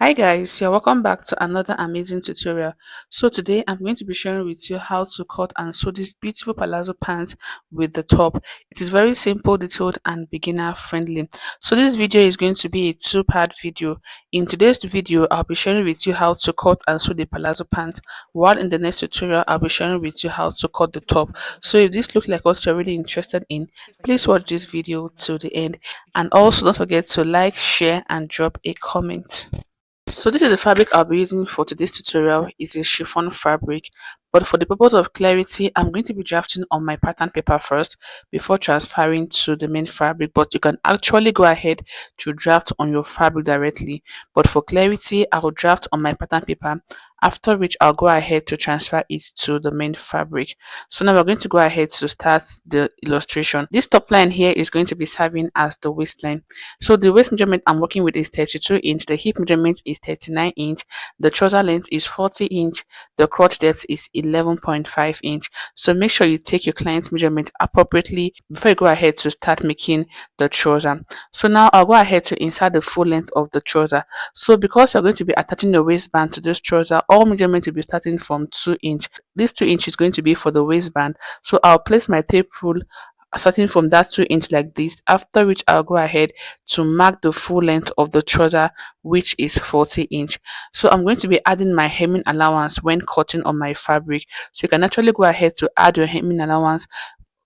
Hi guys, you're welcome back to another amazing tutorial. So today I'm going to be sharing with you how to cut and sew this beautiful palazzo pants with the top. It is very simple, detailed and beginner friendly. So this video is going to be a two-part video. In today's video, I'll be sharing with you how to cut and sew the palazzo pants, while in the next tutorial I'll be sharing with you how to cut the top. So if this looks like what you're really interested in, please watch this video till the end, and also don't forget to like, share and drop a comment. So this is the fabric I'll be using for today's tutorial. It's a chiffon fabric, but for the purpose of clarity, I'm going to be drafting on my pattern paper first before transferring to the main fabric. But you can actually go ahead to draft on your fabric directly, but for clarity I'll draft on my pattern paper, after which I'll go ahead to transfer it to the main fabric. So now we're going to go ahead to start the illustration. This top line here is going to be serving as the waistline. So the waist measurement I'm working with is 32 inch, the hip measurement is 39 inch, the trouser length is 40 inch, the crotch depth is 11.5 inch. So make sure you take your client's measurement appropriately before you go ahead to start making the trouser. So now I'll go ahead to insert the full length of the trouser. So because you're going to be attaching the waistband to this trouser, all measurement will be starting from 2 inch. This 2 inch is going to be for the waistband. So I'll place my tape rule starting from that 2 inch like this, after which I'll go ahead to mark the full length of the trouser, which is 40 inch. So I'm going to be adding my hemming allowance when cutting on my fabric. So you can actually go ahead to add your hemming allowance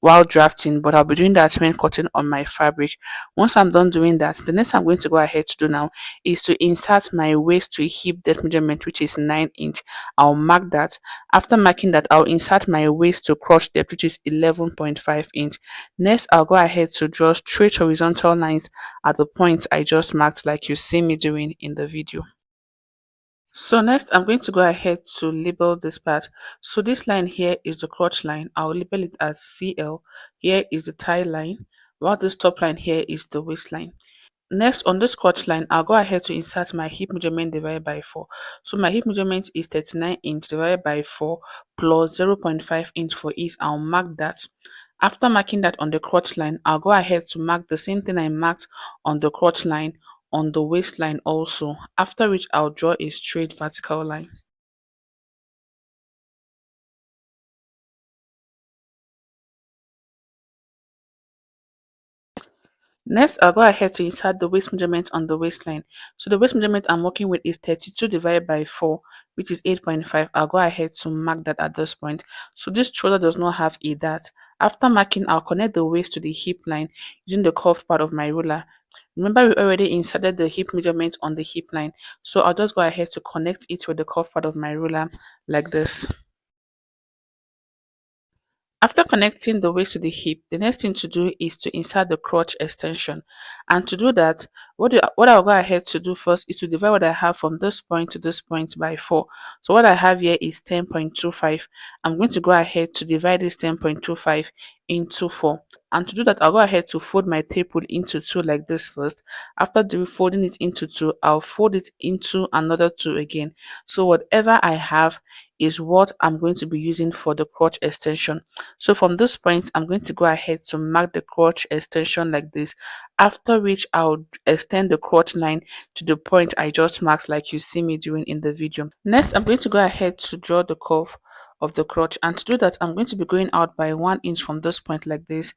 while drafting, but I'll be doing that when cutting on my fabric. Once I'm done doing that, the next I'm going to go ahead to do now is to insert my waist to hip depth measurement, which is 9 inch. I'll mark that. After marking that, I'll insert my waist to crotch depth, which is 11.5 inch. Next, I'll go ahead to draw straight horizontal lines at the points I just marked, like you see me doing in the video. So next I'm going to go ahead to label this part. So this line here is the crotch line. I'll label it as CL. Here is the thigh line, while this top line here is the waistline. Next, on this crotch line, I'll go ahead to insert my hip measurement divided by 4. So my hip measurement is 39 inch divided by 4 plus 0.5 inch for each. I'll mark that. After marking that on the crotch line, I'll go ahead to mark the same thing I marked on the crotch line on the waistline also, after which I'll draw a straight vertical line. Next, I'll go ahead to insert the waist measurement on the waistline. So the waist measurement I'm working with is 32 divided by 4, which is 8.5. I'll go ahead to mark that at this point. So this shoulder does not have a dart. After marking, I'll connect the waist to the hip line using the curved part of my ruler. Remember, we already inserted the hip measurement on the hip line. So I'll just go ahead to connect it with the curved part of my ruler like this. After connecting the waist to the hip, the next thing to do is to insert the crotch extension. And to do that, what I'll go ahead to do first is to divide what I have from this point to this point by 4. So what I have here is 10.25. I'm going to go ahead to divide this 10.25 into 4. And to do that, I'll go ahead to fold my tape rule into 2 like this first. After folding it into 2, I'll fold it into another 2 again. So whatever I have is what I'm going to be using for the crotch extension. So from this point, I'm going to go ahead to mark the crotch extension like this, after which I'll extend the crotch line to the point I just marked, like you see me doing in the video. Next, I'm going to go ahead to draw the curve of the crotch, and to do that, I'm going to be going out by 1 inch from this point like this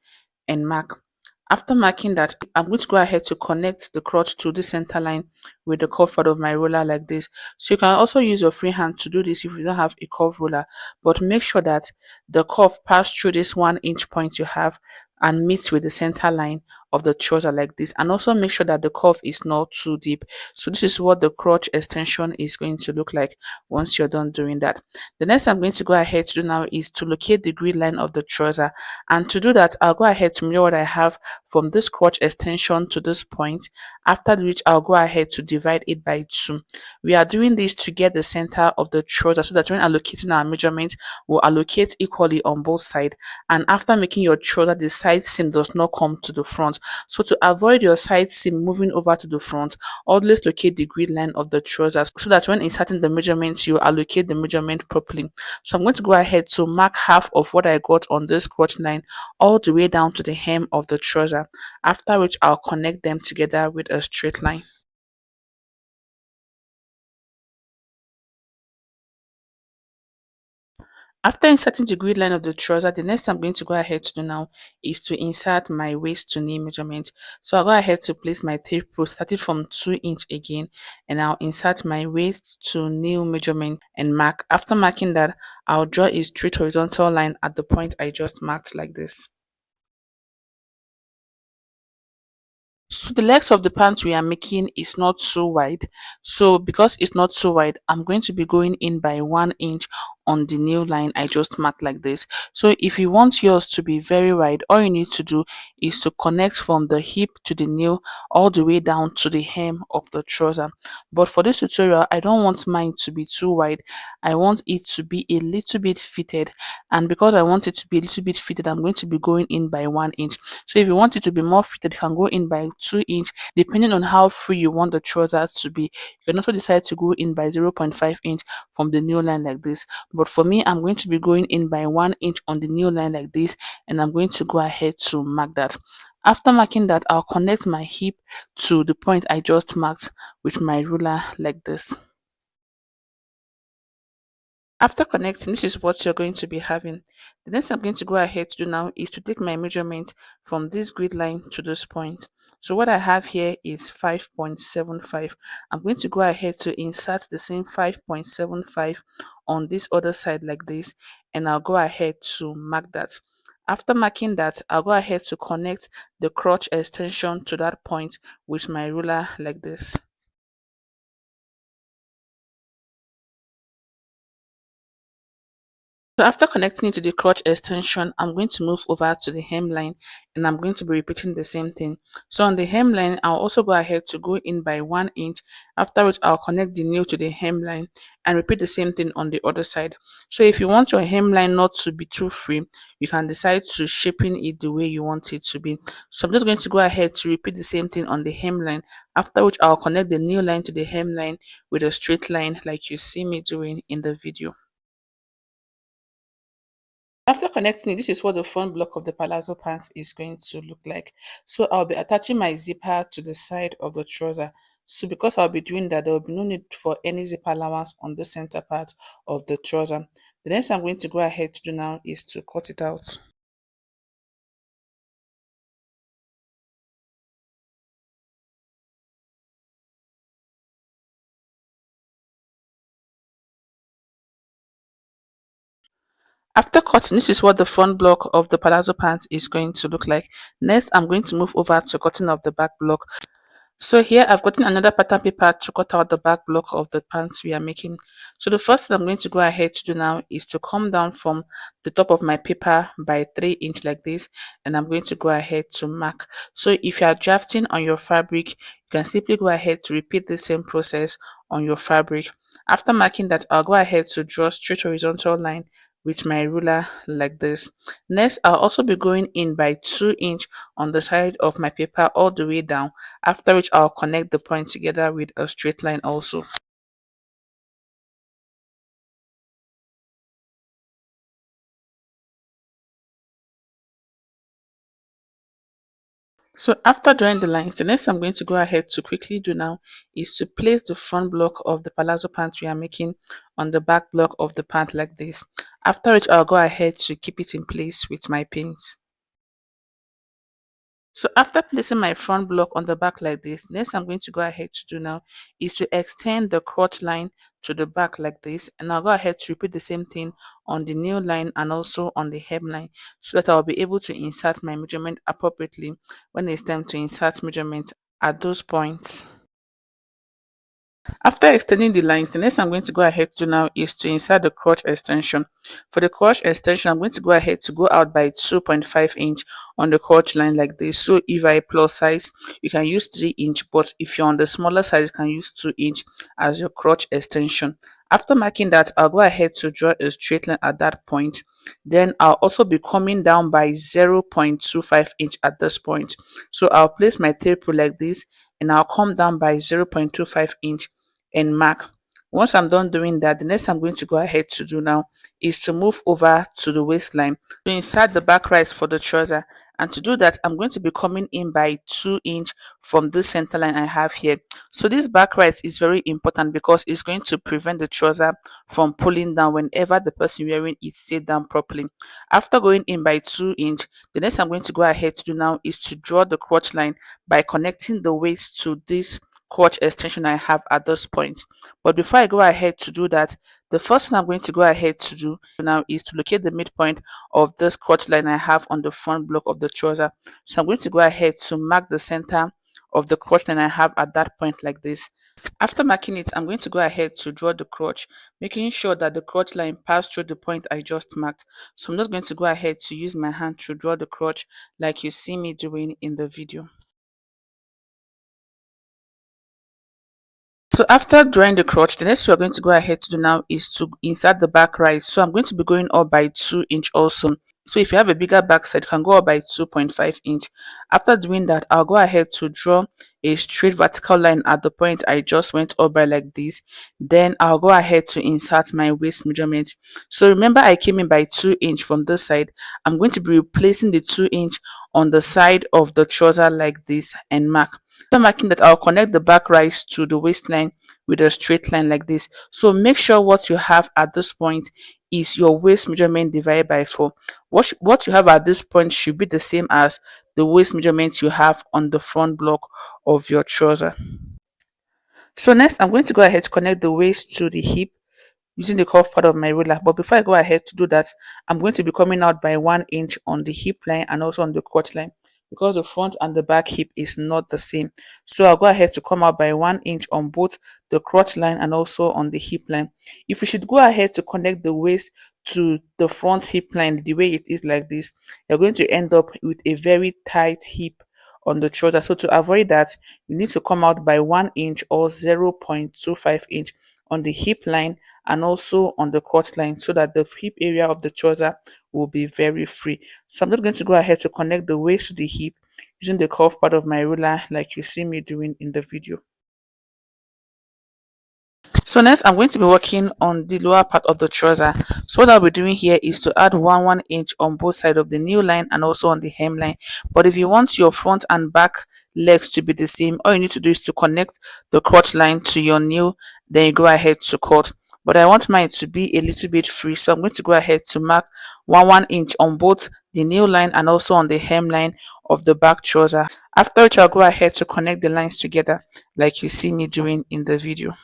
and mark. After marking that, I'm going to go ahead to connect the crotch to the center line with the curved part of my ruler like this. So you can also use your free hand to do this if you don't have a curved ruler, but make sure that the curve pass through this 1 inch point you have and meets with the center line of the trouser like this, and also make sure that the curve is not too deep. So this is what the crotch extension is going to look like once you're done doing that. The next I'm going to go ahead to do now is to locate the grid line of the trouser, and to do that I'll go ahead to measure what I have from this crotch extension to this point, after which I'll go ahead to divide it by 2. We are doing this to get the center of the trouser so that when allocating our measurement, we'll allocate equally on both sides. And after making your trouser, the side seam does not come to the front. So to avoid your side seam moving over to the front, always locate the grid line of the trouser so that when inserting the measurement, you allocate the measurement properly. So I'm going to go ahead to mark half of what I got on this crotch line all the way down to the hem of the trouser, after which I'll connect them together with a straight line. After inserting the grid line of the trouser, the next I'm going to go ahead to do now is to insert my waist to knee measurement. So I'll go ahead to place my tape rule starting from 2 inch again, and I'll insert my waist to knee measurement and mark. After marking that, I'll draw a straight horizontal line at the point I just marked like this. So the legs of the pants we are making is not so wide. So because it's not so wide, I'm going to be going in by 1 inch on the nail line I just marked like this. So if you want yours to be very wide, all you need to do is to connect from the hip to the nail all the way down to the hem of the trouser. But for this tutorial, I don't want mine to be too wide. I want it to be a little bit fitted. And because I want it to be a little bit fitted, I'm going to be going in by 1 inch. So if you want it to be more fitted, you can go in by 2 inch, depending on how free you want the trousers to be. You can also decide to go in by 0.5 inch from the nail line like this. But for me, I'm going to be going in by 1 inch on the nail line like this, and I'm going to go ahead to mark that. After marking that, I'll connect my hip to the point I just marked with my ruler like this. After connecting, this is what you're going to be having. The next I'm going to go ahead to do now is to take my measurement from this grid line to this point. So what I have here is 5.75. I'm going to go ahead to insert the same 5.75 on this other side like this, and I'll go ahead to mark that. After marking that, I'll go ahead to connect the crotch extension to that point with my ruler like this. So after connecting it to the crotch extension, I'm going to move over to the hemline, and I'm going to be repeating the same thing. So on the hemline, I'll also go ahead to go in by 1 inch, after which I'll connect the nail to the hemline and repeat the same thing on the other side. So if you want your hemline not to be too free, you can decide to shaping it the way you want it to be. So I'm just going to go ahead to repeat the same thing on the hemline, after which I'll connect the nail line to the hemline with a straight line like you see me doing in the video. After connecting it, this is what the front block of the palazzo pant is going to look like. So I'll be attaching my zipper to the side of the trouser. So because I'll be doing that, there will be no need for any zipper allowance on the center part of the trouser. The next I'm going to go ahead to do now is to cut it out. After cutting, this is what the front block of the palazzo pant is going to look like. Next, I'm going to move over to cutting of the back block. So here I've gotten another pattern paper to cut out the back block of the pants we are making. So the first thing I'm going to go ahead to do now is to come down from the top of my paper by 3 inch like this, and I'm going to go ahead to mark. So if you are drafting on your fabric, you can simply go ahead to repeat the same process on your fabric. After marking that, I'll go ahead to draw straight horizontal line with my ruler like this. Next, I'll also be going in by 2 inch on the side of my paper all the way down, after which I'll connect the point together with a straight line also. So after drawing the lines, the next I'm going to go ahead to quickly do now is to place the front block of the palazzo pant we are making on the back block of the pant like this. After which I'll go ahead to keep it in place with my pins. So after placing my front block on the back like this, next I'm going to go ahead to do now is to extend the crotch line to the back like this, and I'll go ahead to repeat the same thing on the nail line and also on the hemline, so that I'll be able to insert my measurement appropriately when it's time to insert measurement at those points. After extending the lines, the next I'm going to go ahead to now is to insert the crotch extension. For the crotch extension, I'm going to go ahead to go out by 2.5 inch on the crotch line like this. So if you're a plus size, you can use 3 inch, but if you're on the smaller size, you can use 2 inch as your crotch extension. After marking that, I'll go ahead to draw a straight line at that point. Then I'll also be coming down by 0.25 inch at this point. So I'll place my tape rule like this, and I'll come down by 0.25 inch and mark. Once I'm done doing that, the next I'm going to go ahead to do now is to move over to the waistline to insert the back rise for the trouser. And to do that, I'm going to be coming in by 2 inch from this center line I have here. So this back rise is very important because it's going to prevent the trouser from pulling down whenever the person wearing it sit down properly. After going in by 2 inch, the next I'm going to go ahead to do now is to draw the crotch line by connecting the waist to this crotch extension I have at this point. But before I go ahead to do that, the first thing I'm going to go ahead to do now is to locate the midpoint of this crotch line I have on the front block of the trouser. So I'm going to go ahead to mark the center of the crotch line I have at that point like this. After marking it, I'm going to go ahead to draw the crotch, making sure that the crotch line passed through the point I just marked. So I'm just going to go ahead to use my hand to draw the crotch like you see me doing in the video. So after drawing the crotch, the next we're going to go ahead to do now is to insert the back rise. So I'm going to be going up by 2 inch also. So if you have a bigger backside, you can go up by 2.5 inch. After doing that, I'll go ahead to draw a straight vertical line at the point I just went up by like this. Then I'll go ahead to insert my waist measurement. So remember I came in by 2 inch from this side. I'm going to be replacing the 2 inch on the side of the trouser like this and mark. After marking that, I'll connect the back rise to the waistline with a straight line like this. So make sure what you have at this point is your waist measurement divided by 4. What you have at this point should be the same as the waist measurement you have on the front block of your trouser. So next, I'm going to go ahead to connect the waist to the hip using the curved part of my ruler. But before I go ahead to do that, I'm going to be coming out by 1 inch on the hip line and also on the crotch line because the front and the back hip is not the same. So I'll go ahead to come out by 1 inch on both the crotch line and also on the hip line. If you should go ahead to connect the waist to the front hip line the way it is like this, you're going to end up with a very tight hip on the shoulder. So to avoid that, you need to come out by 1 inch or 0.25 inch on the hip line and also on the crotch line so that the hip area of the trouser will be very free. So I'm just going to go ahead to connect the waist to the hip using the curved part of my ruler like you see me doing in the video. So next I'm going to be working on the lower part of the trouser. So what I'll be doing here is to add 1 inch on both sides of the new line and also on the hemline. But if you want your front and back legs to be the same, all you need to do is to connect the crotch line to your new, then you go ahead to cut. But I want mine to be a little bit free, so I'm going to go ahead to mark 1 inch on both the new line and also on the hemline of the back trouser. After which I'll go ahead to connect the lines together like you see me doing in the video.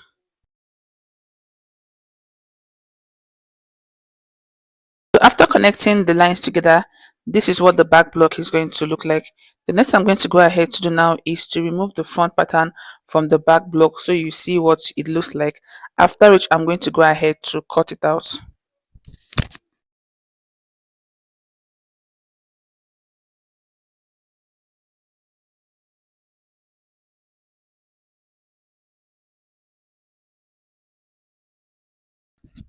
So after connecting the lines together, this is what the back block is going to look like. The next I'm going to go ahead to do now is to remove the front pattern from the back block so you see what it looks like. After which I'm going to go ahead to cut it out.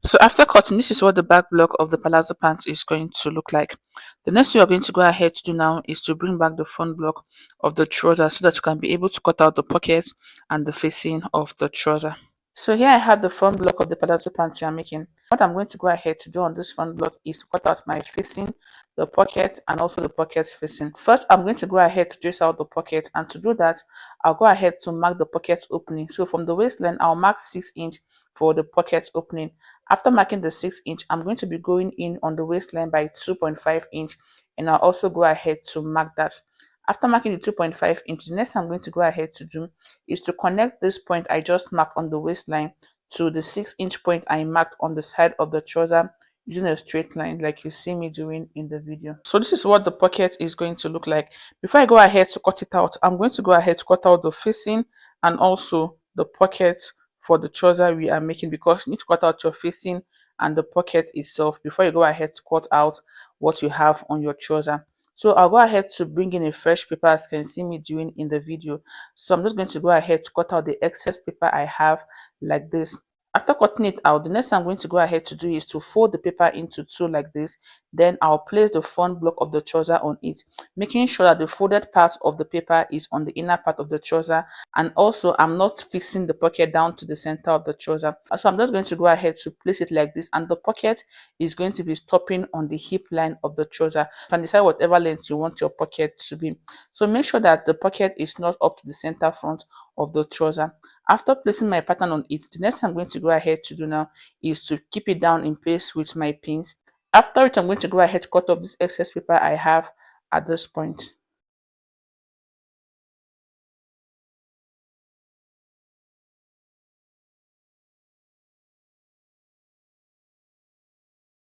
So after cutting, this is what the back block of the palazzo pants is going to look like. The next thing we are going to go ahead to do now is to bring back the front block of the trouser so that you can be able to cut out the pockets and the facing of the trouser. So here I have the front block of the palazzo pants you are making. What I'm going to go ahead to do on this front block is to cut out my facing, the pocket, and also the pocket facing. First, I'm going to go ahead to trace out the pocket, and to do that, I'll go ahead to mark the pocket opening. So from the waistline, I'll mark 6 inch for the pocket opening. After marking the 6 inch, I'm going to be going in on the waistline by 2.5 inch, and I'll also go ahead to mark that. After marking the 2.5 inch, the next I'm going to go ahead to do is to connect this point I just marked on the waistline to the 6 inch point I marked on the side of the trouser using a straight line like you see me doing in the video. So this is what the pocket is going to look like. Before I go ahead to cut it out, I'm going to go ahead to cut out the facing and also the pocket for the trouser we are making, because you need to cut out your facing and the pocket itself before you go ahead to cut out what you have on your trouser. So I'll go ahead to bring in a fresh paper as you can see me doing in the video. So I'm just going to go ahead to cut out the excess paper I have like this. After cutting it out, the next thing I'm going to go ahead to do is to fold the paper into two like this. Then I'll place the front block of the trouser on it, making sure that the folded part of the paper is on the inner part of the trouser. And also, I'm not fixing the pocket down to the center of the trouser. So I'm just going to go ahead to place it like this, and the pocket is going to be stopping on the hip line of the trouser. You can decide whatever length you want your pocket to be. So make sure that the pocket is not up to the center front of the trouser. After placing my pattern on it, the next thing I'm going to go ahead to do now is to keep it down in place with my pins. After which I'm going to go ahead to cut off this excess paper I have at this point.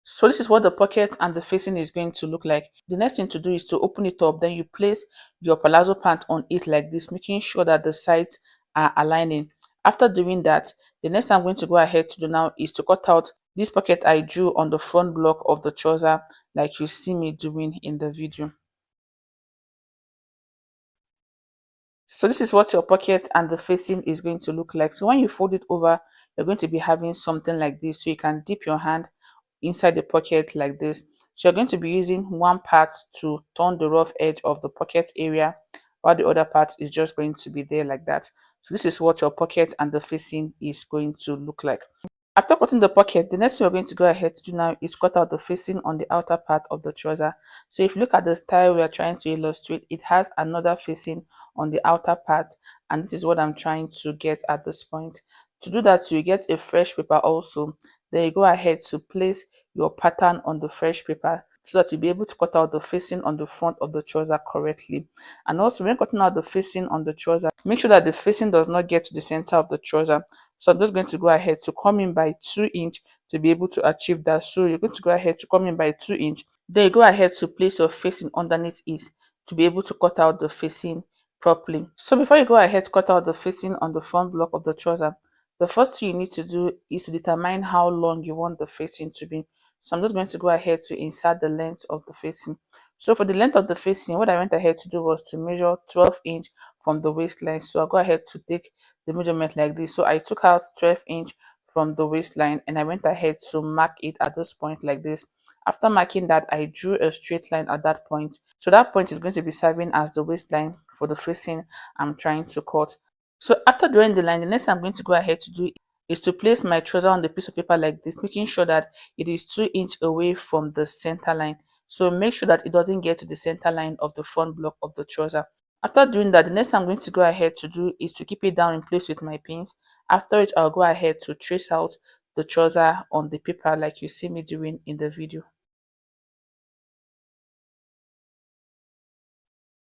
So this is what the pocket and the facing is going to look like. The next thing to do is to open it up. Then you place your palazzo pant on it like this, making sure that the sides are aligning. After doing that, the next thing I'm going to go ahead to do now is to cut out this pocket I drew on the front block of the trouser, like you see me doing in the video. So this is what your pocket and the facing is going to look like. So when you fold it over, you're going to be having something like this. So you can dip your hand inside the pocket like this. So you're going to be using one part to turn the rough edge of the pocket area, while the other part is just going to be there like that. So this is what your pocket and the facing is going to look like. After cutting the pocket, the next thing we're going to go ahead to do now is cut out the facing on the outer part of the trouser. So if you look at the style we are trying to illustrate, it has another facing on the outer part, and this is what I'm trying to get at this point. To do that, you get a fresh paper also. Then you go ahead to place your pattern on the fresh paper so that you'll be able to cut out the facing on the front of the trouser correctly. And also, when cutting out the facing on the trouser, make sure that the facing does not get to the center of the trouser. So I'm just going to go ahead to come in by 2 inch to be able to achieve that. So you're going to go ahead to come in by 2 inch. Then you go ahead to place your facing underneath it to be able to cut out the facing properly. So before you go ahead to cut out the facing on the front block of the trouser, the first thing you need to do is to determine how long you want the facing to be. So I'm just going to go ahead to insert the length of the facing. So for the length of the facing, what I went ahead to do was to measure 12 inch from the waistline. So I'll go ahead to take the measurement like this. So I took out 12 inch from the waistline and I went ahead to mark it at this point like this. After marking that, I drew a straight line at that point. So that point is going to be serving as the waistline for the facing I'm trying to cut. So after drawing the line, the next thing I'm going to go ahead to do is to place my trouser on the piece of paper like this, making sure that it is 2 inch away from the center line. So make sure that it doesn't get to the center line of the front block of the trouser. After doing that, the next thing I'm going to go ahead to do is to keep it down in place with my pins. After it, I'll go ahead to trace out the trouser on the paper like you see me doing in the video.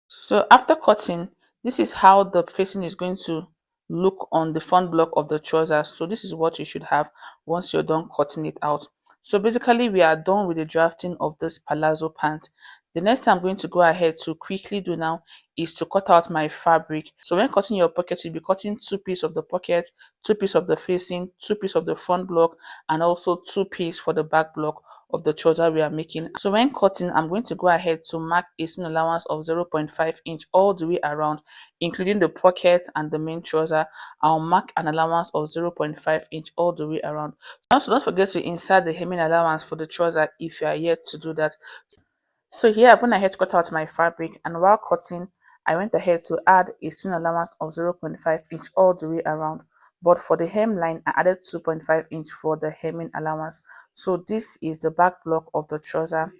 So after cutting, this is how the facing is going to look on the front block of the trouser. So this is what you should have once you're done cutting it out. So basically we are done with the drafting of this palazzo pant. The next thing I'm going to go ahead to quickly do now is to cut out my fabric. So when cutting your pocket, you'll be cutting two pieces of the pocket, two pieces of the facing, two pieces of the front block, and also two pieces for the back block of the trouser we are making. So when cutting, I'm going to go ahead to mark a seam allowance of 0.5 inch all the way around, including the pocket and the main trouser. I'll mark an allowance of 0.5 inch all the way around. Also, don't forget to insert the hemming allowance for the trouser if you are yet to do that. So here I've gone ahead to cut out my fabric, and while cutting, I went ahead to add a seam allowance of 0.5 inch all the way around. But for the hemline, I added 2.5 inch for the hemming allowance. So this is the back block of the trouser,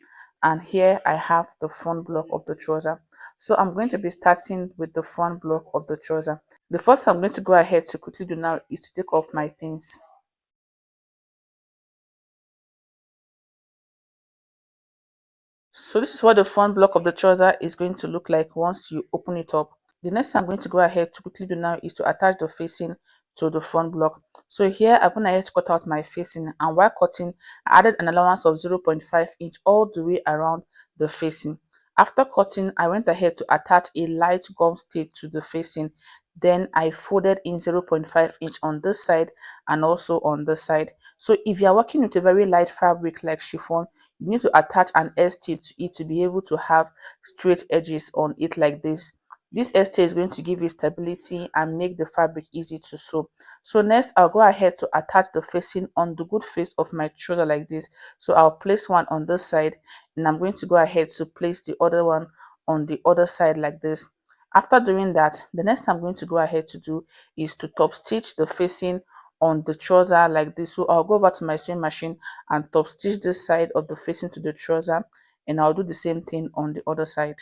and here I have the front block of the trouser. So I'm going to be starting with the front block of the trouser. The first thing I'm going to go ahead to quickly do now is to take off my pins. So this is what the front block of the trouser is going to look like once you open it up. The next thing I'm going to go ahead to quickly do now is to attach the facing to the front block. So here I'm going ahead to cut out my facing, and while cutting, I added an allowance of 0.5 inch all the way around the facing. After cutting, I went ahead to attach a light gum stick to the facing. Then I folded in 0.5 inch on this side and also on this side. So if you are working with a very light fabric like chiffon, you need to attach an S stitch to it to be able to have straight edges on it like this. This stay is going to give you stability and make the fabric easy to sew. So next, I'll go ahead to attach the facing on the good face of my shoulder like this. So I'll place one on this side, and I'm going to go ahead to place the other one on the other side like this. After doing that, the next I'm going to go ahead to do is to top stitch the facing on the trouser like this. So I'll go over to my sewing machine and top stitch this side of the facing to the trouser, and I'll do the same thing on the other side.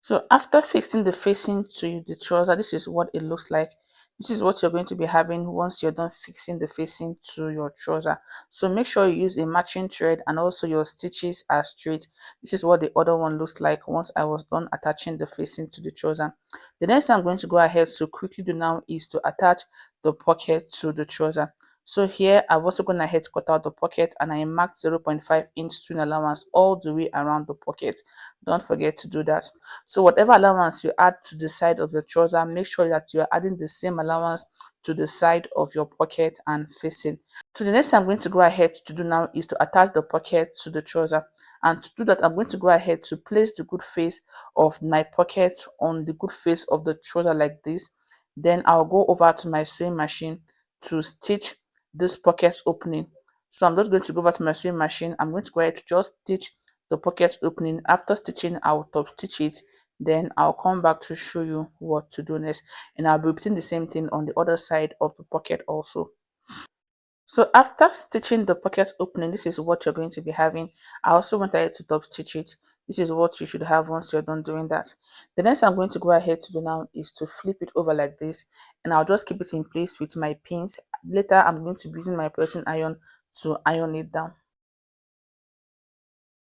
So after fixing the facing to the trouser, this is what it looks like. This is what you're going to be having once you're done fixing the facing to your trouser. So make sure you use a matching thread and also your stitches are straight. This is what the other one looks like once I was done attaching the facing to the trouser. The next thing I'm going to go ahead to quickly do now is to attach the pocket to the trouser. So here I've also gone ahead to cut out the pocket, and I marked 0.5-inch string allowance all the way around the pocket. Don't forget to do that. So whatever allowance you add to the side of your trouser, make sure that you are adding the same allowance to the side of your pocket and facing. So the next thing I'm going to go ahead to do now is to attach the pocket to the trouser. And to do that, I'm going to go ahead to place the good face of my pocket on the good face of the trouser like this. Then I'll go over to my sewing machine to stitch this pocket opening. So I'm just going to go over to my sewing machine. I'm going to go ahead to just stitch the pocket opening. After stitching, I'll top stitch it. Then I'll come back to show you what to do next. And I'll be repeating the same thing on the other side of the pocket also. So after stitching the pocket opening, this is what you're going to be having. I also wanted to top stitch it. This is what you should have once you're done doing that. The next I'm going to go ahead to do now is to flip it over like this, and I'll just keep it in place with my pins. Later I'm going to be using my pressing iron to iron it down.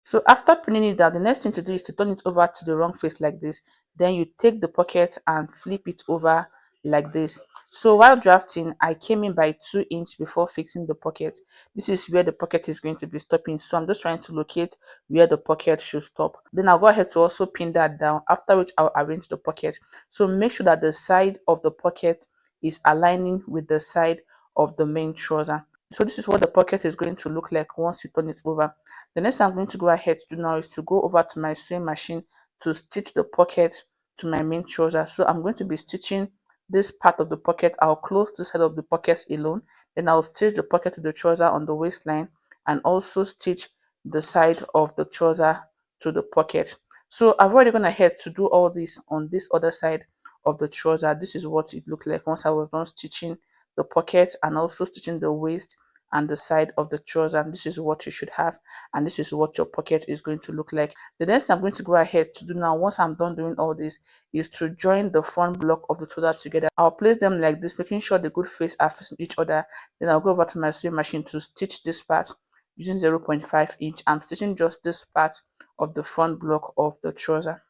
So after pinning it down, the next thing to do is to turn it over to the wrong face like this. Then you take the pocket and flip it over like this. So while drafting, I came in by 2 inches before fixing the pocket. This is where the pocket is going to be stopping. So I'm just trying to locate where the pocket should stop. Then I'll go ahead to also pin that down, after which I'll arrange the pocket. So make sure that the side of the pocket is aligning with the side of the main trouser. So this is what the pocket is going to look like once you turn it over. The next I'm going to go ahead to do now is to go over to my sewing machine to stitch the pocket to my main trouser. So I'm going to be stitching this part of the pocket. I'll close this side of the pocket alone. Then I'll stitch the pocket to the trouser on the waistline, and also stitch the side of the trouser to the pocket. So I've already gone ahead to do all this on this other side of the trouser. This is what it looked like once I was done stitching the pocket and also stitching the waist and the side of the trouser. And this is what you should have, and this is what your pocket is going to look like. The next thing I'm going to go ahead to do now, once I'm done doing all this, is to join the front block of the trouser together. I'll place them like this, making sure the good face are facing each other. Then I'll go over to my sewing machine to stitch this part using 0.5 inch. I'm stitching just this part of the front block of the trouser.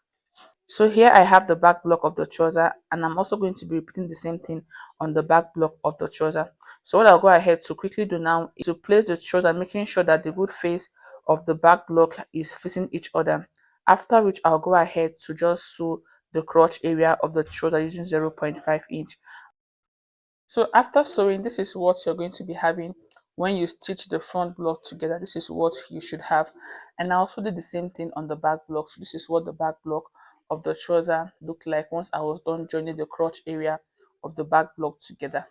So here I have the back block of the trouser, and I'm also going to be repeating the same thing on the back block of the trouser. So what I'll go ahead to quickly do now is to place the trouser, making sure that the good face of the back block is facing each other. After which I'll go ahead to just sew the crotch area of the trouser using 0.5 inch. So after sewing, this is what you're going to be having when you stitch the front block together. This is what you should have. And I also did the same thing on the back block. So this is what the back block of the trouser looked like once I was done joining the crotch area of the back block together.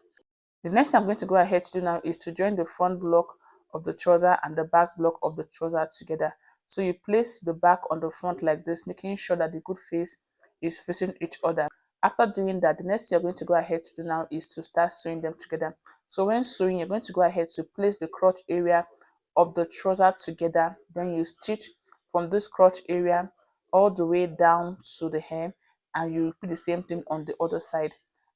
The next thing I'm going to go ahead to do now is to join the front block of the trouser and the back block of the trouser together. So you place the back on the front like this, making sure that the good face is facing each other. After doing that, the next thing you're going to go ahead to do now is to start sewing them together. So when sewing, you're going to go ahead to place the crotch area of the trouser together. Then you stitch from this crotch area all the way down to the hem, and you repeat the same thing on the other side.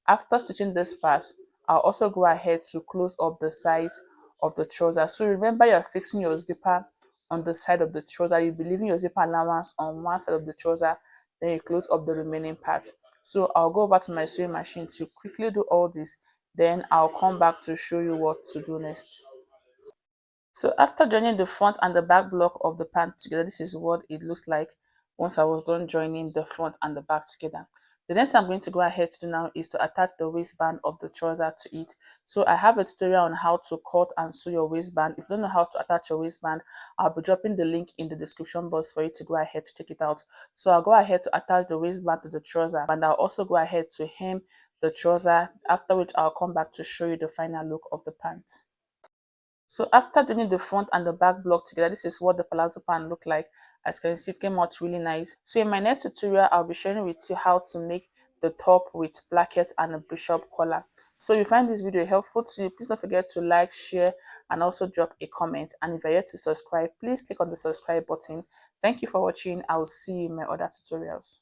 After stitching this part, I'll also go ahead to close up the sides of the trouser. So remember, you're fixing your zipper on the side of the trouser. You'll be leaving your zipper allowance on one side of the trouser, then you close up the remaining parts. So I'll go over to my sewing machine to quickly do all this, then I'll come back to show you what to do next. So after joining the front and the back block of the pant together, this is what it looks like once I was done joining the front and the back together. The next thing I'm going to go ahead to do now is to attach the waistband of the trouser to it. So I have a tutorial on how to cut and sew your waistband. If you don't know how to attach your waistband, I'll be dropping the link in the description box for you to go ahead to check it out. So I'll go ahead to attach the waistband to the trouser, and I'll also go ahead to hem the trouser, after which I'll come back to show you the final look of the pants. So after doing the front and the back block together, this is what the palazzo pant look like. As you can see, it came out really nice. So in my next tutorial, I'll be sharing with you how to make the top with placket and a bishop collar. So if you find this video helpful to you, please don't forget to like, share, and also drop a comment. And if you're yet to subscribe, please click on the subscribe button. Thank you for watching. I will see you in my other tutorials.